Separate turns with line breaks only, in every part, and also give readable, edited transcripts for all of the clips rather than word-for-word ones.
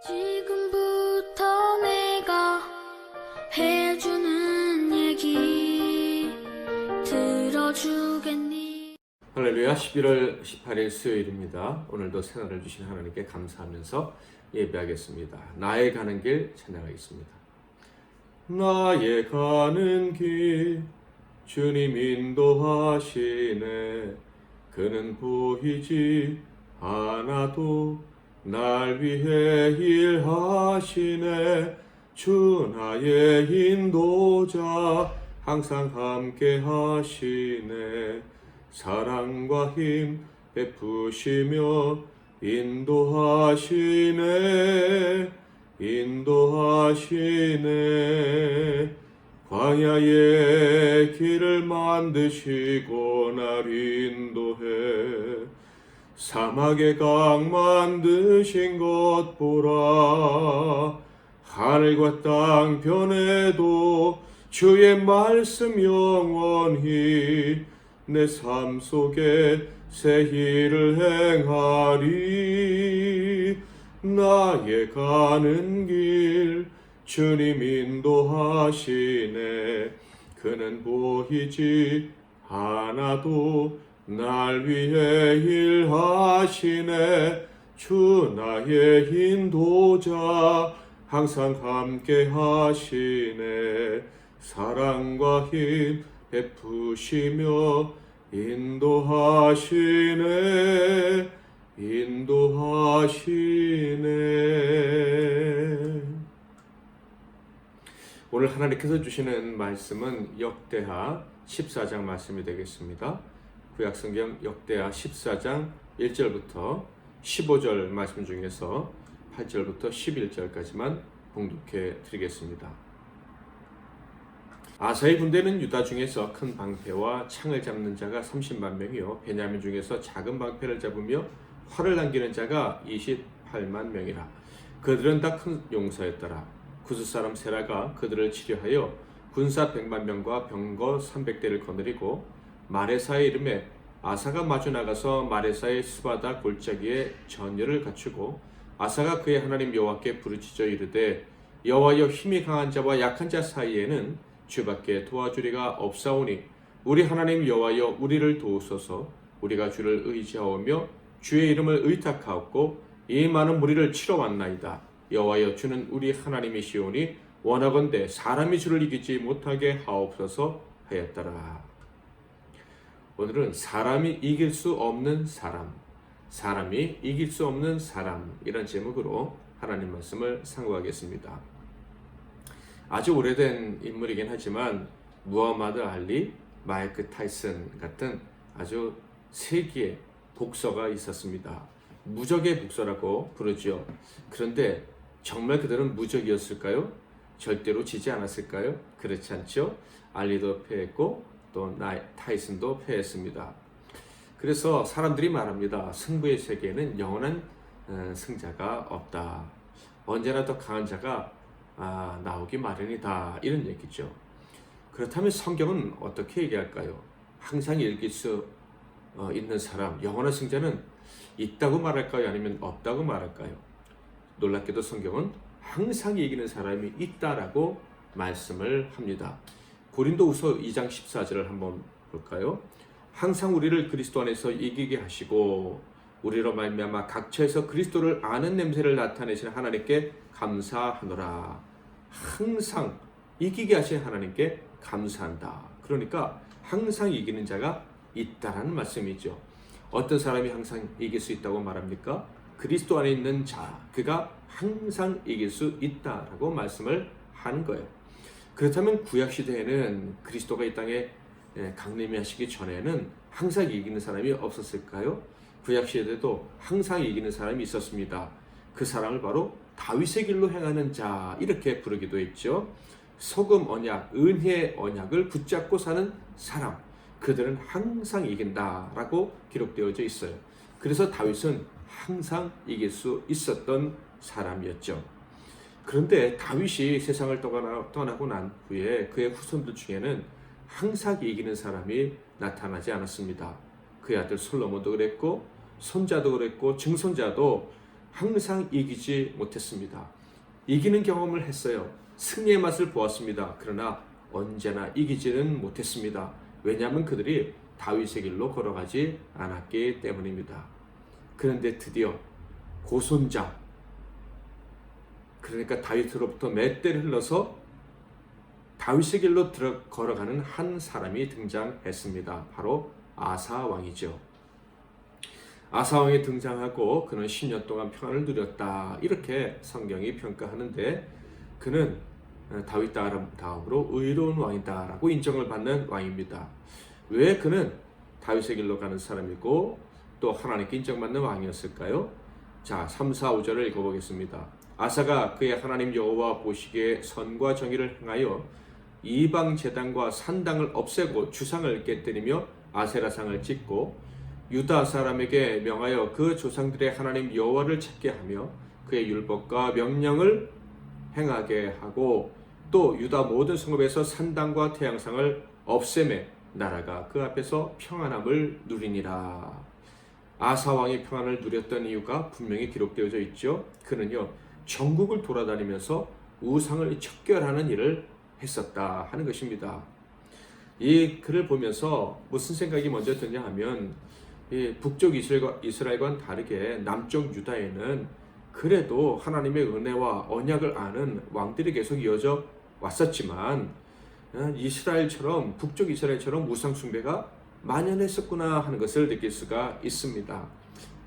지금부터 내가 해주는 얘기 들어주겠니?
할렐루야. 11월 18일 수요일입니다. 오늘도 생활을 주신 하나님께 감사하면서 예배하겠습니다. 나의 가는 길 찬양하겠습니다. 나의 가는 길 주님 인도하시네. 그는 보이지 않아도 날 위해 일하시네. 주 나의 인도자 항상 함께 하시네. 사랑과 힘 베푸시며 인도하시네. 광야의 길을 만드시고 날 인도해. 사막의 강 만드신 것 보라. 하늘과 땅 변해도 주의 말씀 영원히 내 삶 속에 새 일을 행하리. 나의 가는 길 주님 인도하시네. 그는 보이지 않아도 날 위해 일하시네. 주 나의 인도자 항상 함께 하시네. 사랑과 힘 베푸시며 인도하시네. 오늘 하나님께서 주시는 말씀은 역대하 14장 말씀이 되겠습니다. 구약성경 역대하 14장 1절부터 15절 말씀 중에서 8절부터 11절까지만 봉독해 드리겠습니다. 아사의 군대는 유다 중에서 큰 방패와 창을 잡는 자가 30만 명이요 베냐민 중에서 작은 방패를 잡으며 활을 당기는 자가 28만 명이라. 그들은 다 큰 용사였더라. 구스 사람 세라가 그들을 치료하여 군사 100만 명과 병거 300대를 거느리고 마레사의 이름에 아사가 마주 나가서 마레사의 스바다 골짜기에 전열을 갖추고 아사가 그의 하나님 여호와께 부르짖어 이르되 여호와여 힘이 강한 자와 약한 자 사이에는 주밖에 도와주리가 없사오니 우리 하나님 여호와여 우리를 도우소서. 우리가 주를 의지하오며 주의 이름을 의탁하옵고 이 많은 무리를 치러 왔나이다. 여호와여 주는 우리 하나님이시오니 원하건대 사람이 주를 이기지 못하게 하옵소서 하였더라. 오늘은 사람이 이길 수 없는 사람, 사람이 이길 수 없는 사람, 이런 제목으로 하나님 말씀을 상고하겠습니다. 아주 오래된 인물이긴 하지만 무하마드 알리, 마이크 타이슨 같은 아주 세기의 복서가 있었습니다. 무적의 복서라고 부르죠. 그런데 정말 그들은 무적이었을까요? 절대로 지지 않았을까요? 그렇지 않죠. 알리도 패했고 또 타이슨도 패했습니다. 그래서 사람들이 말합니다. 승부의 세계에는 영원한 승자가 없다. 언제나 더 강한 자가 나오기 마련이다. 이런 얘기죠. 그렇다면 성경은 어떻게 얘기할까요? 항상 이길 수 있는 사람, 영원한 승자는 있다고 말할까요? 아니면 없다고 말할까요? 놀랍게도 성경은 항상 이기는 사람이 있다라고 말씀을 합니다. 고린도후서 2장 14절을 한번 볼까요? 항상 우리를 그리스도 안에서 이기게 하시고 우리로 말미암아 각처에서 그리스도를 아는 냄새를 나타내시는 하나님께 감사하노라. 항상 이기게 하신 하나님께 감사한다. 그러니까 항상 이기는 자가 있다라는 말씀이죠. 어떤 사람이 항상 이길 수 있다고 말합니까? 그리스도 안에 있는 자, 그가 항상 이길 수 있다라고 말씀을 하는 거예요. 그렇다면 구약시대에는 그리스도가 이 땅에 강림하시기 전에는 항상 이기는 사람이 없었을까요? 구약시대에도 항상 이기는 사람이 있었습니다. 그 사람을 바로 다윗의 길로 행하는 자, 이렇게 부르기도 했죠. 소금 언약, 은혜의 언약을 붙잡고 사는 사람, 그들은 항상 이긴다라고 기록되어져 있어요. 그래서 다윗은 항상 이길 수 있었던 사람이었죠. 그런데 다윗이 세상을 떠나고 난 후에 그의 후손들 중에는 항상 이기는 사람이 나타나지 않았습니다. 그의 아들 솔로몬도 그랬고 손자도 그랬고 증손자도 항상 이기지 못했습니다. 이기는 경험을 했어요. 승리의 맛을 보았습니다. 그러나 언제나 이기지는 못했습니다. 왜냐하면 그들이 다윗의 길로 걸어가지 않았기 때문입니다. 그런데 드디어 고손자, 그러니까 다윗으로부터 몇 대를 흘러서 다윗의 길로 걸어가는 한 사람이 등장했습니다. 바로 아사 왕이죠. 아사 왕이 등장하고 그는 10년 동안 평안을 누렸다, 이렇게 성경이 평가하는데, 그는 다윗 다음으로 의로운 왕이다 라고 인정을 받는 왕입니다. 왜 그는 다윗의 길로 가는 사람이고 또 하나님께 인정받는 왕이었을까요? 자, 3, 4, 5절을 읽어보겠습니다. 아사가 그의 하나님 여호와 보시기에 선과 정의를 행하여 이방 제단과 산당을 없애고 주상을 깨뜨리며 아세라상을 짓고 유다 사람에게 명하여 그 조상들의 하나님 여호와를 찾게 하며 그의 율법과 명령을 행하게 하고 또 유다 모든 성읍에서 산당과 태양상을 없애매 나라가 그 앞에서 평안함을 누리니라. 아사 왕이 평안을 누렸던 이유가 분명히 기록되어져 있죠. 그는요, 전국을 돌아다니면서 우상을 척결하는 일을 했었다 하는 것입니다. 이 글을 보면서 무슨 생각이 먼저 드냐 하면, 북쪽 이스라엘과는 다르게 남쪽 유다에는 그래도 하나님의 은혜와 언약을 아는 왕들이 계속 이어져 왔었지만 이스라엘처럼, 북쪽 이스라엘처럼 우상 숭배가 만연했었구나 하는 것을 느낄 수가 있습니다.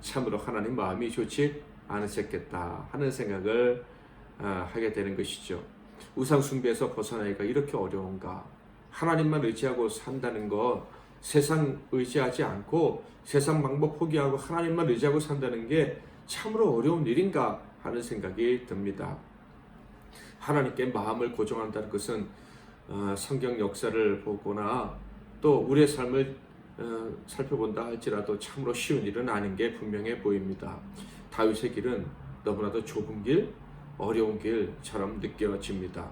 참으로 하나님 마음이 좋지 않으셨겠다 하는 생각을 하게 되는 것이죠. 우상 숭배에서 벗어나기가 이렇게 어려운가? 하나님만 의지하고 산다는 것, 세상 의지하지 않고 세상 방법 포기하고 하나님만 의지하고 산다는 게 참으로 어려운 일인가 하는 생각이 듭니다. 하나님께 마음을 고정한다는 것은 성경 역사를 보거나 또 우리의 삶을 살펴본다 할지라도 참으로 쉬운 일은 아닌 게 분명해 보입니다. 다윗의 길은 너무나도 좁은 길, 어려운 길처럼 느껴집니다.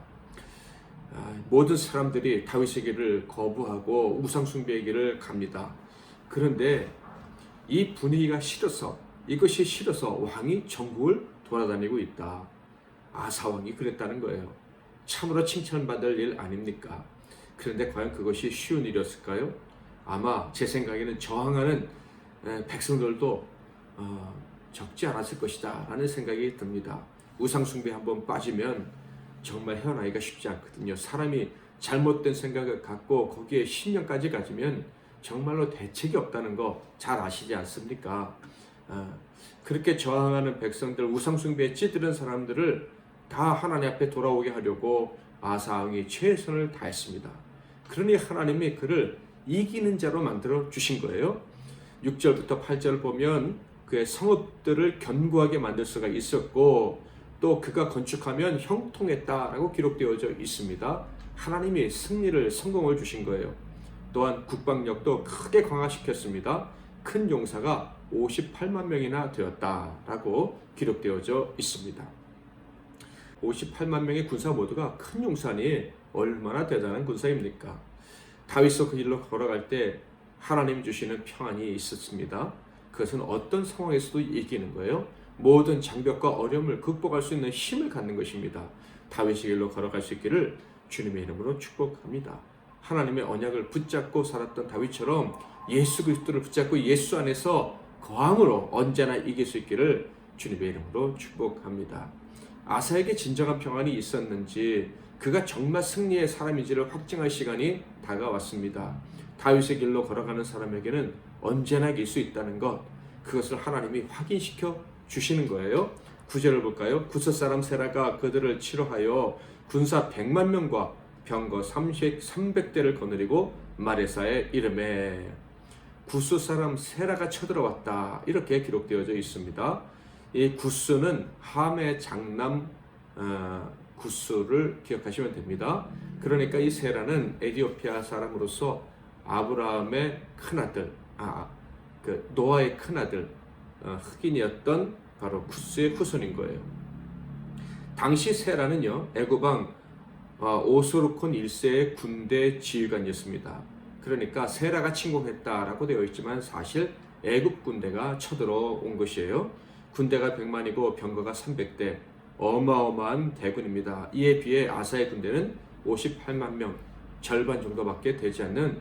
모든 사람들이 다윗의 길을 거부하고 우상 숭배의 길을 갑니다. 그런데 이 분위기가 싫어서, 이것이 싫어서 왕이 전국을 돌아다니고 있다. 아사 왕이 그랬다는 거예요. 참으로 칭찬받을 일 아닙니까? 그런데 과연 그것이 쉬운 일이었을까요? 아마 제 생각에는 저항하는 백성들도 적지 않았을 것이다 라는 생각이 듭니다. 우상 숭배 한번 빠지면 정말 헤어나기가 쉽지 않거든요. 사람이 잘못된 생각을 갖고 거기에 10년까지 가지면 정말로 대책이 없다는 거 잘 아시지 않습니까? 그렇게 저항하는 백성들, 우상 숭배에 찌들은 사람들을 다 하나님 앞에 돌아오게 하려고 아사 왕이 최선을 다했습니다. 그러니 하나님이 그를 이기는 자로 만들어 주신 거예요. 6절부터 8절을 보면 그의 성읍들을 견고하게 만들 수가 있었고 또 그가 건축하면 형통했다라고 기록되어져 있습니다. 하나님이 승리를, 성공을 주신 거예요. 또한 국방력도 크게 강화시켰습니다. 큰 용사가 58만 명이나 되었다라고 기록되어져 있습니다. 58만 명의 군사 모두가 큰 용사니 얼마나 대단한 군사입니까? 다윗도 그 길로 걸어갈 때 하나님 주시는 평안이 있었습니다. 그것은 어떤 상황에서도 이기는 거예요. 모든 장벽과 어려움을 극복할 수 있는 힘을 갖는 것입니다. 다윗의 길로 걸어갈 수 있기를 주님의 이름으로 축복합니다. 하나님의 언약을 붙잡고 살았던 다윗처럼 예수 그리스도를 붙잡고 예수 안에서 거함으로 언제나 이길 수 있기를 주님의 이름으로 축복합니다. 아사에게 진정한 평안이 있었는지, 그가 정말 승리의 사람인지를 확증할 시간이 다가왔습니다. 다윗의 길로 걸어가는 사람에게는 언제나 이길 수 있다는 것, 그것을 하나님이 확인시켜 주시는 거예요. 9절을 볼까요? 구스 사람 세라가 그들을 치료하여 군사 100만 명과 병거 300대를 거느리고 마레사의 이름에 구스 사람 세라가 쳐들어왔다, 이렇게 기록되어져 있습니다. 이 구스는 함의 장남 구스를 기억하시면 됩니다. 그러니까 이 세라는 에티오피아 사람으로서 아브라함의 큰아들, 노아의 큰아들, 흑인이었던 바로 구스의 후손인 거예요. 당시 세라는요, 애굽왕 오스로콘 1세의 군대 지휘관이었습니다. 그러니까 세라가 침공했다라고 되어 있지만 사실 애굽 군대가 쳐들어온 것이에요. 군대가 100만이고 병거가 300대, 어마어마한 대군입니다. 이에 비해 아사의 군대는 58만 명, 절반 정도밖에 되지 않는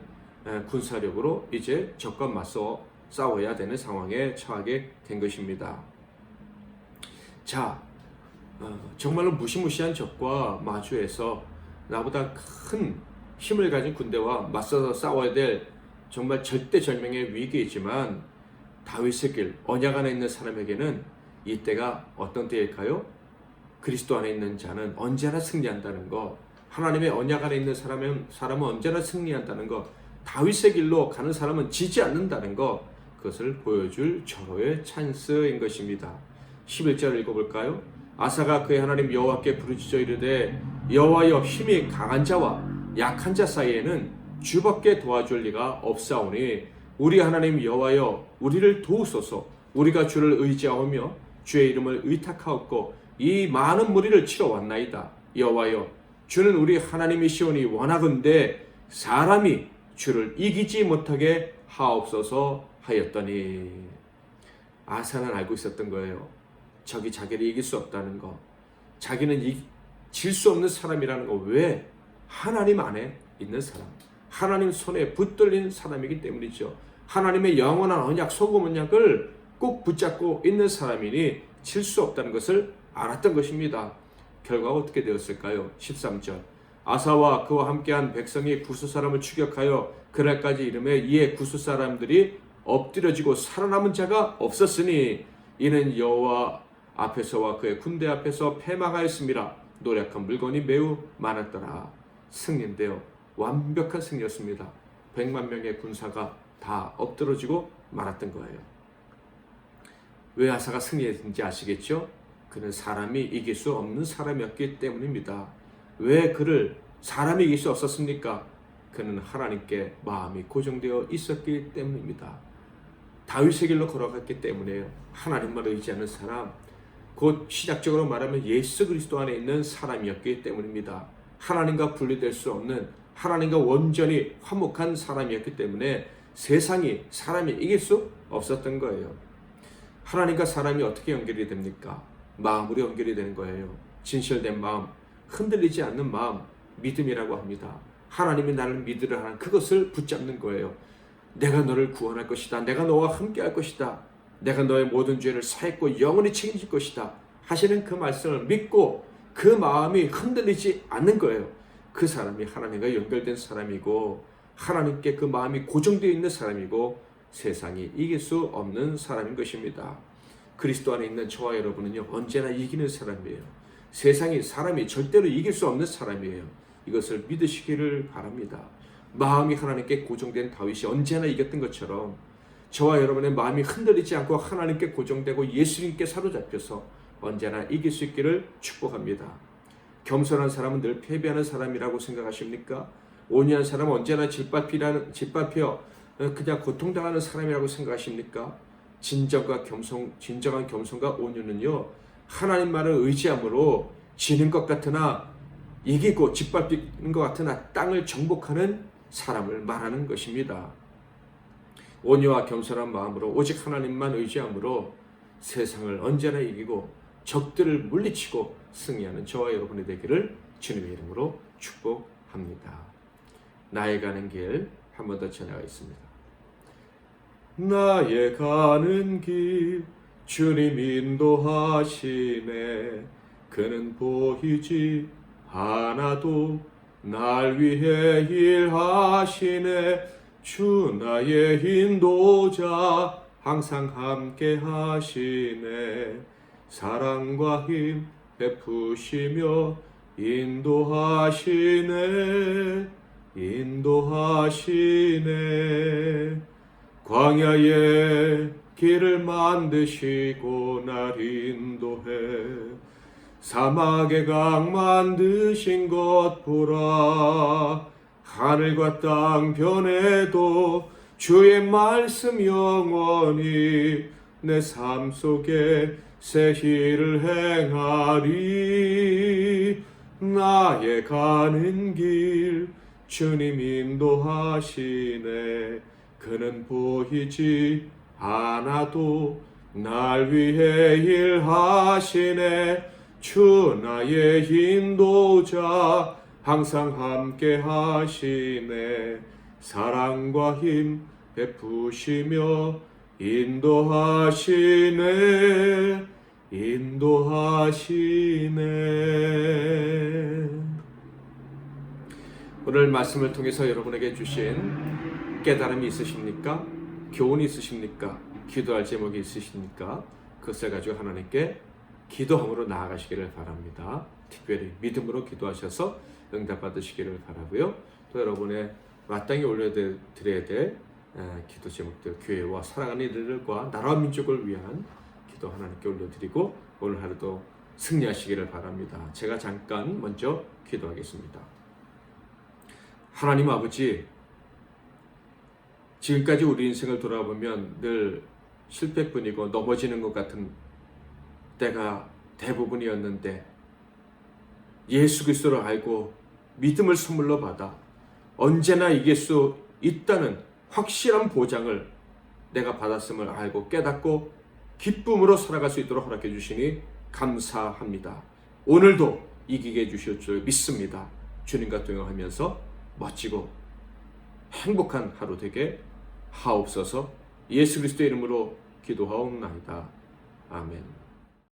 군사력으로 이제 적과 맞서 싸워야 되는 상황에 처하게 된 것입니다. 자, 정말로 무시무시한 적과 마주해서 나보다 큰 힘을 가진 군대와 맞서서 싸워야 될 정말 절대절명의 위기이지만 다윗의 길, 언약 안에 있는 사람에게는 이때가 어떤 때일까요? 그리스도 안에 있는 자는 언제나 승리한다는 것, 하나님의 언약 안에 있는 사람은 언제나 승리한다는 것, 다윗의 길로 가는 사람은 지지 않는다는 것, 그것을 보여줄 절호의 찬스인 것입니다. 11절을 읽어볼까요? 아사가 그의 하나님 여호와께 부르짖어 이르되 여호와여, 힘이 강한 자와 약한 자 사이에는 주밖에 도와줄 리가 없사오니 우리 하나님 여호와여, 우리를 도우소서. 우리가 주를 의지하오며 주의 이름을 의탁하옵고 이 많은 무리를 치러 왔나이다. 여호와여, 주는 우리 하나님이시오니 원하건대 사람이 주를 이기지 못하게 하옵소서 하였더니, 아사는 알고 있었던 거예요. 적이 자기를 이길 수 없다는 거, 자기는 질 수 없는 사람이라는 거. 왜? 하나님 안에 있는 사람, 하나님 손에 붙들린 사람이기 때문이죠. 하나님의 영원한 언약, 소금 언약을 꼭 붙잡고 있는 사람이니 질 수 없다는 것을 알았던 것입니다. 결과가 어떻게 되었을까요? 13절, 아사와 그와 함께한 백성이 구스 사람을 추격하여 그날까지 이르매 이에 구스 사람들이 엎드려지고 살아남은 자가 없었으니 이는 여호와 앞에서와 그의 군대 앞에서 패망하였습니다. 노력한 물건이 매우 많았더라. 승리인데요, 완벽한 승리였습니다. 100만 명의 군사가 다 엎드러지고 말았던 거예요. 왜 아사가 승리했는지 아시겠죠? 그는 사람이 이길 수 없는 사람이었기 때문입니다. 왜 그를 사람이 이길 수 없었습니까? 그는 하나님께 마음이 고정되어 있었기 때문입니다. 다윗의 길로 걸어갔기 때문에요. 하나님만 의지하는 사람, 곧 시작적으로 말하면 예수 그리스도 안에 있는 사람이었기 때문입니다. 하나님과 분리될 수 없는, 하나님과 완전히 화목한 사람이었기 때문에 세상이 사람이 이길 수 없었던 거예요. 하나님과 사람이 어떻게 연결이 됩니까? 마음으로 연결이 되는 거예요. 진실된 마음, 흔들리지 않는 마음, 믿음이라고 합니다. 하나님이 나를 믿으라 하는 그것을 붙잡는 거예요. 내가 너를 구원할 것이다. 내가 너와 함께 할 것이다. 내가 너의 모든 죄를 사했고 영원히 책임질 것이다 하시는 그 말씀을 믿고 그 마음이 흔들리지 않는 거예요. 그 사람이 하나님과 연결된 사람이고 하나님께 그 마음이 고정되어 있는 사람이고 세상이 이길 수 없는 사람인 것입니다. 그리스도 안에 있는 저와 여러분은요, 언제나 이기는 사람이에요. 세상이 사람이 절대로 이길 수 없는 사람이에요. 이것을 믿으시기를 바랍니다. 마음이 하나님께 고정된 다윗이 언제나 이겼던 것처럼 저와 여러분의 마음이 흔들리지 않고 하나님께 고정되고 예수님께 사로잡혀서 언제나 이길 수 있기를 축복합니다. 겸손한 사람은 늘 패배하는 사람이라고 생각하십니까? 온유한 사람은 언제나 짓밟혀 그냥 고통당하는 사람이라고 생각하십니까? 진정한 겸손과 온유는요, 하나님 말을 의지함으로 지는 것 같으나 이기고 짓밟히는 것 같으나 땅을 정복하는 사람을 말하는 것입니다. 온유와 겸손한 마음으로 오직 하나님만 의지함으로 세상을 언제나 이기고 적들을 물리치고 승리하는 저와 여러분이 되기를 주님의 이름으로 축복합니다. 나의 가는 길 한 번 더 전해가겠습니다. 나의 가는 길 주님 인도하시네. 그는 보이지 않아도 날 위해 일하시네. 주 나의 인도자 항상 함께 하시네. 사랑과 힘 베푸시며 인도하시네. 광야에 길을 만드시고 날 인도해. 사막에 강 만드신 것 보라. 하늘과 땅 변해도 주의 말씀 영원히 내 삶 속에 새 일을 행하리. 나의 가는 길 주님 인도하시네. 그는 보이지 않아도 날 위해 일하시네. 주 나의 인도자 항상 함께 하시네. 사랑과 힘 베푸시며 인도하시네. 오늘 말씀을 통해서 여러분에게 주신 깨달음이 있으십니까? 교훈이 있으십니까? 기도할 제목이 있으십니까? 그것을 가지고 하나님께 기도함으로 나아가시기를 바랍니다. 특별히 믿음으로 기도하셔서 응답받으시기를 바라고요. 또 여러분의 마땅히 올려드려야 될 기도 제목들, 교회와 사랑하는 이들과 나라와 민족을 위한 기도 하나님께 올려드리고 오늘 하루도 승리하시기를 바랍니다. 제가 잠깐 먼저 기도하겠습니다. 하나님 아버지, 지금까지 우리 인생을 돌아보면 늘 실패뿐이고 넘어지는 것 같은 때가 대부분이었는데 예수 그리스도를 알고 믿음을 선물로 받아 언제나 이길 수 있다는 확실한 보장을 내가 받았음을 알고 깨닫고 기쁨으로 살아갈 수 있도록 허락해 주시니 감사합니다. 오늘도 이기게 해주실 줄 믿습니다. 주님과 동행하면서 멋지고 행복한 하루 되게 하옵소서. 예수 그리스도의 이름으로 기도하옵나이다. 아멘.